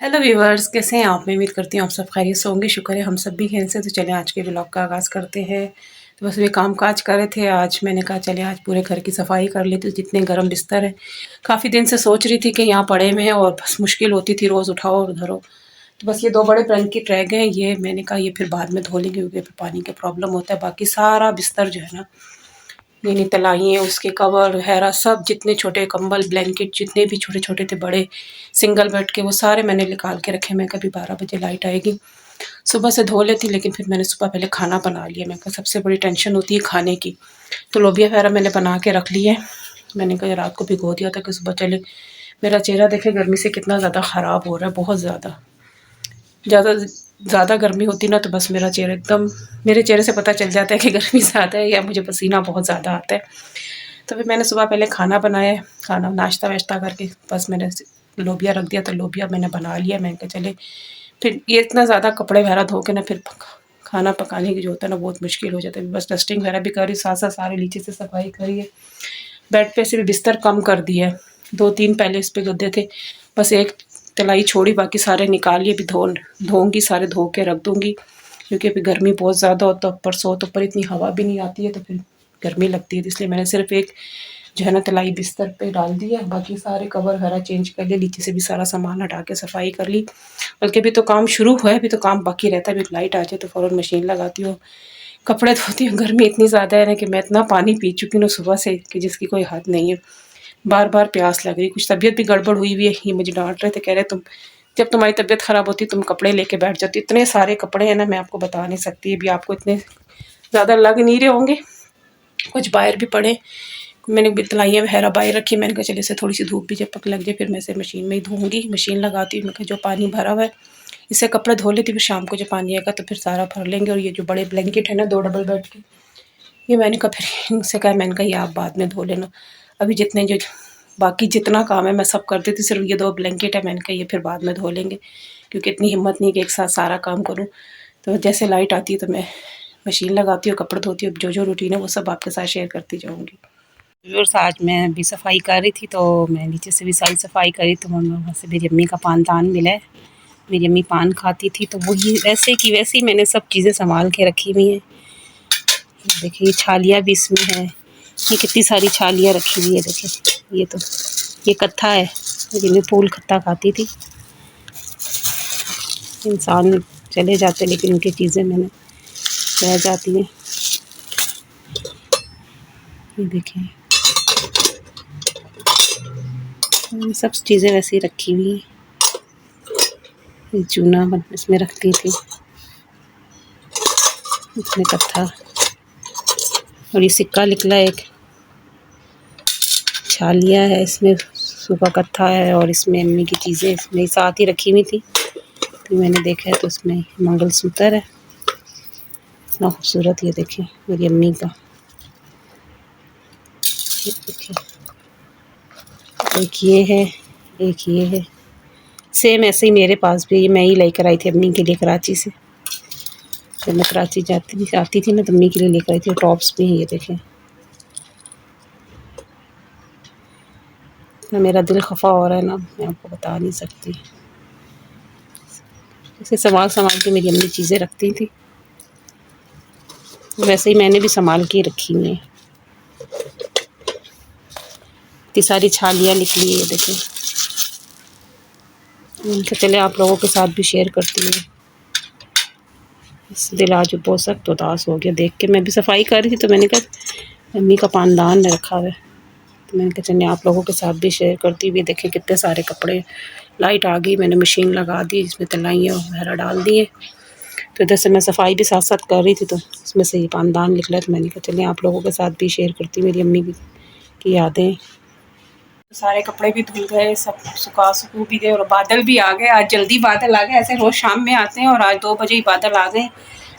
Hello viewers, कैसे हैं आप। मैं उम्मीद करती हूँ आप सब खैरियत से होंगे। शुक्र है हम सब भी हैं से। तो चलें आज के ब्लॉग का आगाज़ करते हैं। तो बस वे काम काज कर रहे थे। आज मैंने कहा चले आज पूरे घर की सफाई कर लेती हूँ। जितने गर्म बिस्तर हैं, काफ़ी दिन से सोच रही थी कि यहाँ पड़े हुए हैं और बस मुश्किल होती थी, रोज़ उठाओ और धरो। तो बस ये दो बड़े ब्लैंकेट रह गए हैं। ये मैंने कहा ये फिर बाद में धो लेंगे क्योंकि फिर पानी का प्रॉब्लम होता है। बाकी सारा बिस्तर जो है ना, ये तलाइयाँ उसके कवर वगैरह सब, जितने छोटे कंबल ब्लैंकेट जितने भी छोटे छोटे थे, बड़े सिंगल बेड के, वो सारे मैंने निकाल के रखे। मैं कभी 12 बजे लाइट आएगी सुबह से धो लेती, लेकिन फिर मैंने सुबह पहले खाना बना लिया। मैं कहा सबसे बड़ी टेंशन होती है खाने की। तो लोबिया वगैरह मैंने बना के रख ली है। मैंने कहा रात को भिगो दिया था कि सुबह चले। मेरा चेहरा देखे गर्मी से कितना ज़्यादा ख़राब हो रहा है, बहुत ज़्यादा। ज़्यादा ज़्यादा गर्मी होती ना तो बस मेरा चेहरा एकदम, मेरे चेहरे से पता चल जाता है कि गर्मी ज़्यादा है या मुझे पसीना बहुत ज़्यादा आता है। तो फिर मैंने सुबह पहले खाना बनाया, खाना नाश्ता वाश्ता करके बस मैंने लोबिया रख दिया। तो लोबिया मैंने बना लिया। मैंने कहा चले फिर ये इतना ज़्यादा कपड़े वगैरह धो के ना फिर खाना पकाने की जो होता है ना बहुत मुश्किल हो जाता है। बस डस्टिंग वगैरह भी करी, साथ साथ सारे नीचे से सफाई करी है। बेड पे से भी बिस्तर कम कर दिया है। 2-3 पहले इस पे गद्दे थे, बस एक तलाई छोड़ी, बाकी सारे निकाल लिए। अभी धोऊँगी, सारे धो के रख दूँगी क्योंकि अभी गर्मी बहुत ज़्यादा होता है। ऊपर सो तो ऊपर इतनी हवा भी नहीं आती है तो फिर गर्मी लगती है। तो इसलिए मैंने सिर्फ एक जो है ना तलाई बिस्तर पे डाल दी है। बाकी सारे कवर वगैरह चेंज कर लिए, नीचे से भी सारा सामान हटा के सफाई कर ली। बल्कि अभी तो काम शुरू हुआ है, अभी तो काम बाकी रहता है। अभी लाइट आ जाए तो फ़ौरन मशीन लगाती हूँ, कपड़े धोती हूँ। गर्मी इतनी ज़्यादा है ना कि मैं इतना पानी पी चुकी हूँ सुबह से कि जिसकी कोई हद नहीं है। बार बार प्यास लग रही। कुछ तबीयत भी गड़बड़ हुई हुई है। ये मुझे डांट रहे थे, कह रहे तुम जब तुम्हारी तबीयत ख़राब होती तुम कपड़े लेके बैठ जाती। इतने सारे कपड़े हैं ना, मैं आपको बता नहीं सकती। अभी आपको इतने ज़्यादा लग नहीं रहे होंगे, कुछ बाहर भी पड़े। मैंने तलाइयाँ वगैरह बाहर रखी। मैंने कहा चलिए इसे थोड़ी सी धूप भी जब तक लग जाए फिर मैं इसे मशीन में ही धोऊँगी। मशीन लगाती हूँ। मैं कहा जो पानी भरा हुआ है इससे कपड़े धो लेती हूँ, फिर शाम को जब पानी आएगा तो फिर सारा भर लेंगे। और ये जो बड़े ब्लैंकेट है ना 2 डबल बेड के, ये मैंने कहा फिर इनसे कहा, मैंने कहा ये आप बाद में धो लेना। अभी जितने जो बाकी जितना काम है मैं सब कर देती, सिर्फ ये 2 ब्लैंकेट है मैंने कहा ये फिर बाद में धो लेंगे क्योंकि इतनी हिम्मत नहीं कि एक साथ सारा काम करूँ। तो जैसे लाइट आती है तो मैं मशीन लगाती हूँ, कपड़े धोती हूँ। जो रूटीन है वो सब आपके साथ शेयर करती जाऊँगी। व्यूअर्स, आज मैं भी सफाई कर रही थी तो मैं नीचे से भी सारी सफाई करी तो वहाँ से मेरी अम्मी का पानदान मिला है। मेरी अम्मी पान खाती थी तो वही वैसे की वैसे ही मैंने सब चीज़ें संभाल के रखी हुई हैं। देखिए ये छालियाँ भी इसमें है, ये कितनी सारी छालियाँ रखी हुई है। देखिए ये कत्था है, जिनमें फूल खत्ता खाती थी। इंसान चले जाते लेकिन उनकी चीज़ें मैंने रह जाती हैं। ये देखिए ये सब चीज़ें वैसे ही रखी हुई हैं। ये चूना इसमें रखती थी, इसमें कत्था, और ये सिक्का निकला एक, छालिया है इसमें, सूखा कत्था है और इसमें अम्मी की चीज़ें इसमें साथ ही रखी हुई थी। तो मैंने देखा है तो उसमें मंगलसूत्र है, इतना खूबसूरत। ये देखिए मेरी अम्मी का, ये देखिए एक ये है, एक ये है। सेम ऐसे ही मेरे पास भी, ये मैं ही लेकर आई थी अम्मी के लिए कराची से। जब मैं कराची आती थी ना तो अम्मी के लिए लेकर आई थी। टॉप्स भी हैं, ये देखें। ना मेरा दिल खफा हो रहा है ना, मैं आपको बता नहीं सकती। इसे संभाल के मेरी अम्मी चीज़ें रखती थी, वैसे ही मैंने भी संभाल के रखी हुई हैं। इतनी सारी छालियाँ निकली है, देखें। तो चले आप लोगों के साथ भी शेयर करती हूँ। दिल आज बहुत सख्त उदास हो गया देख के। मैं भी सफाई कर रही थी तो मैंने कहा अम्मी का पानदान रखा हुआ है, तो मैंने कहा चलिए आप लोगों के साथ भी शेयर करती हुई। देखें कितने सारे कपड़े। लाइट आ गई, मैंने मशीन लगा दी, इसमें तलाइयाँ वगैरह डाल दिए। तो इधर से मैं सफाई भी साथ साथ कर रही थी तो उसमें से ये पानदान निकला। तो मैंने कहा चलिए आप लोगों के साथ भी शेयर करती हूँ, मेरी अम्मी की यादें। सारे कपड़े भी धुल गए, सब सुखू भी गए और बादल भी आ गए। आज जल्दी बादल आ गए, ऐसे रोज़ शाम में आते हैं और आज 2 बजे ही बादल आ गए।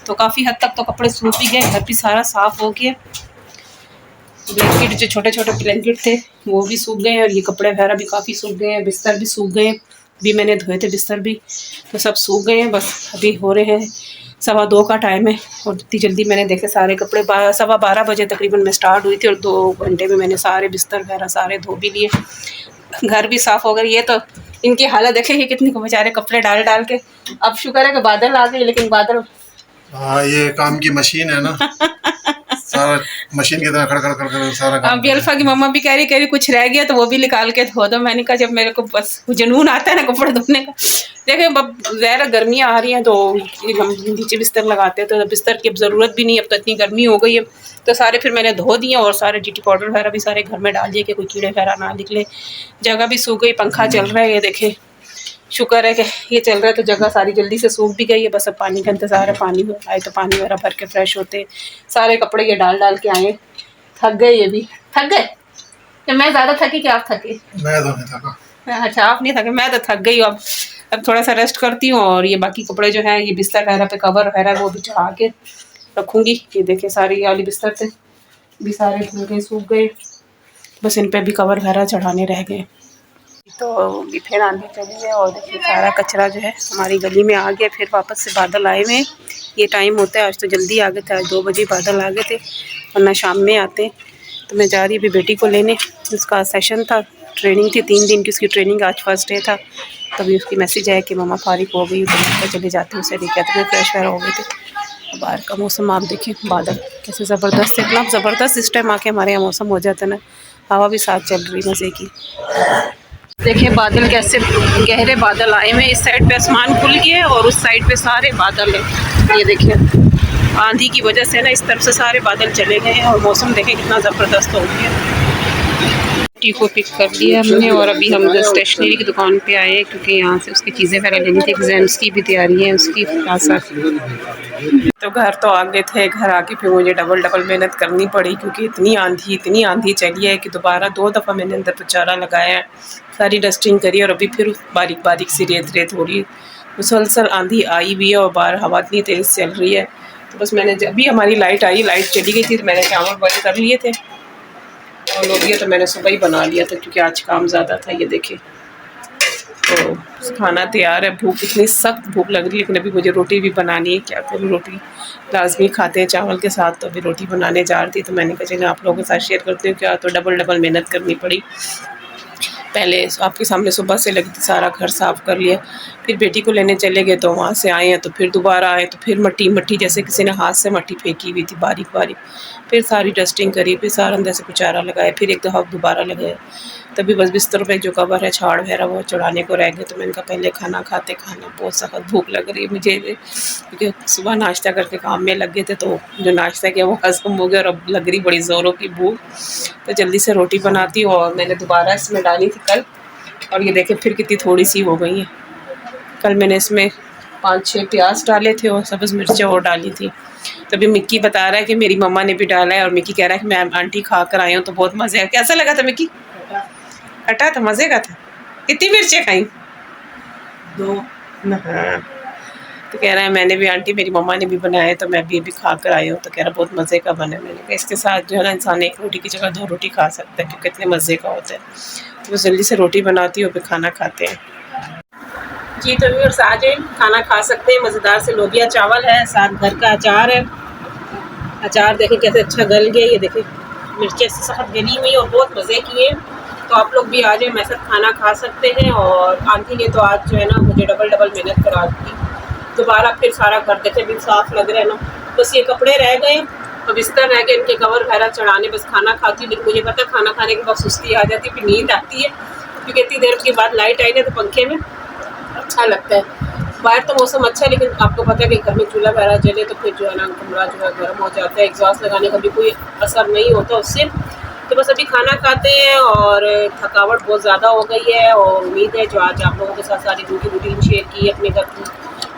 तो काफ़ी हद तक तो कपड़े सूख भी गए, घर भी सारा साफ़ हो गया। ब्लैंकेट जो छोटे छोटे ब्लैंकेट थे वो भी सूख गए और ये कपड़े वगैरह भी काफ़ी सूख गए हैं। बिस्तर भी सूख गए, भी मैंने धोए थे बिस्तर भी, तो सब सूख गए हैं। बस अभी हो रहे हैं 2:15 का टाइम है और इतनी जल्दी मैंने देखे सारे कपड़े 12:15 बजे तकरीबन मैं स्टार्ट हुई थी और 2 घंटे में मैंने सारे बिस्तर वगैरह सारे धो भी लिए। घर भी साफ़ हो गई। ये तो इनकी हालत देखेंगे कितनी को बेचारे कपड़े डाल डाल के। अब शुक्र है कि बादल आ गए, लेकिन बादल हाँ ये काम की मशीन है ना, सारा मशीन की तरह खड़ खड़ खड़ सारा काम। अभी अल्फा की मम्मा भी कह रही कुछ रह गया तो वो भी निकाल के धो दो। मैंने कहा जब मेरे को बस जुनून आता है ना कपड़े धोने का। देखिए अब ज़्यादा गर्मियाँ आ रही हैं तो हम नीचे बिस्तर लगाते हैं, तो बिस्तर की अब ज़रूरत भी नहीं, अब तो इतनी गर्मी हो गई है तो सारे फिर मैंने धो दिए और सारे जीटी पाउडर वगैरह भी सारे घर में डाल दिए कि कोई कीड़े वगैरह ना निकले। जगह भी सूख गई, पंखा चल रहा है, ये देखे शुक्र है कि ये चल रहा है तो जगह सारी जल्दी से सूख भी गई है। बस अब पानी का इंतज़ार है, पानी आए तो पानी वगैरह भर के फ्रेश होते। सारे कपड़े ये डाल डाल के आए, थक गए, ये भी थक गए। तो मैं ज़्यादा थकी कि आप थके? मैं तो नहीं थका। अच्छा आप नहीं थके, मैं तो थक गई हूँ। अब थोड़ा सा रेस्ट करती हूँ और ये बाकी कपड़े जो हैं ये बिस्तर वगैरह पे कवर वगैरह वो भी चढ़ा के रखूँगी। ये देखिए सारी ये वाली बिस्तर थे भी सारे धुल गए, सूख गए, बस इन पे भी कवर वगैरह चढ़ाने रह गए। तो भी फिर आंधी चली है और देखिए सारा कचरा जो है हमारी गली में आ गया। फिर वापस से बादल आए हुए हैं, ये टाइम होता है। आज तो जल्दी आ गए थे, आज 2 बजे बादल आ गए थे, वरना शाम में आते। तो मैं जा रही अभी बेटी को लेने, उसका सेशन था, ट्रेनिंग थी 3 दिन की उसकी ट्रेनिंग, आज फर्स्ट डे था। तभी उसकी मैसेज आया कि मम्मा फारिग हो गई, तो मैं चले जाते हैं उसे लेके आते। मैं फ्रेश वगैरह हो गए थे। बाहर का मौसम आप देखिए, बादल कैसे ज़बरदस्त, इतना ज़बरदस्त इस टाइम आके हमारे यहाँ मौसम हो जाता है ना, हवा भी साथ चल रही मज़े की। देखिए बादल कैसे गहरे बादल आए हुए, इस साइड पे आसमान खुल गया है और उस साइड पे सारे बादल हैं। ये देखिए आंधी की वजह से ना इस तरफ से सारे बादल चले गए हैं और मौसम देखें कितना ज़बरदस्त हो गया। टी को पिक कर लिया हमने और अभी हम स्टेशनरी की दुकान पे आए हैं क्योंकि यहाँ से उसकी चीज़ें वगैरह लेनी थी, एग्जाम्स की भी तैयारी है उसकी साथ साथ। तो घर तो आ गए थे, घर आके फिर मुझे डबल मेहनत करनी पड़ी क्योंकि इतनी आंधी चली है कि दोबारा 2 दफ़ा मैंने अंदर पोचारा लगाया है, सारी डस्टिंग करी और अभी फिर बारीक बारीक सी रेत हो रही है। मुसलसल आंधी आई भी है और बाहर हवा इतनी तेज़ चल रही है। तो बस मैंने अभी हमारी लाइट आई, लाइट चली गई थी तो मैंने चावल बॉयल कर लिए थे और लोबिया तो मैंने सुबह ही बना लिया था क्योंकि आज काम ज़्यादा था। ये देखिए तो खाना तैयार है। भूख इतनी सख्त भूख लग रही है, लेकिन अभी मुझे रोटी भी बनानी है। क्या करूँ, रोटी लाजमी खाते हैं चावल के साथ, तो अभी रोटी बनाने जा रही थी। तो मैंने कहा चलिए आप लोगों के साथ शेयर करती हूँ क्या, तो डबल मेहनत करनी पड़ी। पहले आपके सामने सुबह से लगी थी, सारा घर साफ़ कर लिया, फिर बेटी को लेने चले गए तो वहाँ से आए हैं तो फिर दोबारा आए तो फिर मट्टी जैसे किसी ने हाथ से मट्टी फेंकी हुई थी बारीक, फिर सारी डस्टिंग करी, फिर सारा अंदर से पोचारा लगाया, फिर एक दफ़ा दोबारा लगाया। तभी बस बिस्तर पे जो कवर है छाड़ वगैरह वो चढ़ाने को रह गए। तो मैंने कहा पहले खाना खाते, बहुत सख्त भूख लग रही है मुझे क्योंकि सुबह नाश्ता करके काम में लग गए थे, तो जो नाश्ता किया वो हज़म हो गया और अब लग रही बड़ी ज़ोरों की भूख। तो जल्दी से रोटी बनाती हूँ और मैंने दोबारा इसमें डाली थी कल और ये देखें फिर कितनी थोड़ी सी हो गई है। कल मैंने इसमें 5-6 प्याज डाले थे और सब्ज़ मिर्चें और डाली थी। तभी मिक्की बता रहा है कि मेरी मम्मा ने भी डाला है और मिक्की कह रहा है कि मैं आंटी खा कर आई हूँ तो बहुत मज़े आया। कैसा लगा था मिक्की? खट्टा था, मज़े का था। कितनी मिर्चें खाई? 2। हाँ तो कह रहा है मैंने भी आंटी मेरी मम्मा ने भी बनाया तो मैं भी अभी खा कर आई हूँ। तो कह रहा बहुत मज़े का बना। मैंने कहा इसके साथ जो है ना इंसान 1 रोटी की जगह 2 रोटी खा सकता है क्योंकि इतने मज़े का होता है। तो बस जल्दी से रोटी बनाती हूँ, फिर खाना खाते हैं। जी तो व्यूअर्स आ जाए, खाना खा सकते हैं। मज़ेदार से लोबिया चावल है, साथ घर का अचार है। अचार देखें कैसे अच्छा गल गया, ये देखें मिर्चें सख्त गली हुई और बहुत मज़े की है। तो आप लोग भी आ जाए, मेरे साथ खाना खा सकते हैं। और आंटी ने तो आज जो है ना मुझे डबल मेहनत करा दी। दोबारा फिर सारा घर देखे भी साफ़ लग रहा है ना, बस ये कपड़े रह गए और बिस्तर रह गए, इनके कवर वगैरह चढ़ाने। बस खाना खाती हूँ, लेकिन मुझे पता है खाना खाने के बाद सुस्ती आ जाती है, फिर नींद आती है क्योंकि इतनी देर के बाद लाइट आई ना तो पंखे में अच्छा लगता है। बाहर तो मौसम अच्छा है, लेकिन आपको पता है कि घर में चूल्हा वगैरह जले तो फिर जो है ना कमरा जो है गर्म हो जाता है। एग्जॉस्ट लगाने का भी कोई असर नहीं होता उससे। तो बस अभी खाना खाते हैं और थकावट बहुत ज़्यादा हो गई है और उम्मीद है जो आज आप लोगों के साथ सारी रूटीन शेयर की अपने घर की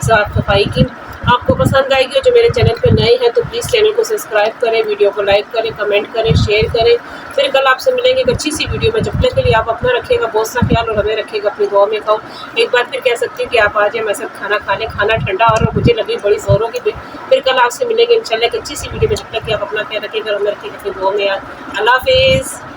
साफ सफाई की आपको पसंद आएगी। जो मेरे चैनल पे नए हैं तो प्लीज़ चैनल को सब्सक्राइब करें, वीडियो को लाइक करें, कमेंट करें, शेयर करें। फिर कल आपसे मिलेंगे एक अच्छी सी वीडियो में। जब तक के लिए आप अपना रखिएगा बहुत सा ख्याल और हमें रखिएगा अपनी दुआ में। खाओ एक बार फिर कह सकती हूँ कि आप आ जाए, मेरे साथ खाना खा लें। खाना ठंडा और मुझे लगी बड़ी ज़ोरों की। फिर कल आपसे मिलेंगे इंशाल्लाह एक अच्छी सी वीडियो में। जब तक कि आप अपना ख्याल रखिएगा और हमें रखिएगा अपनी दुआ में। यार अल्लाह हाफिज़।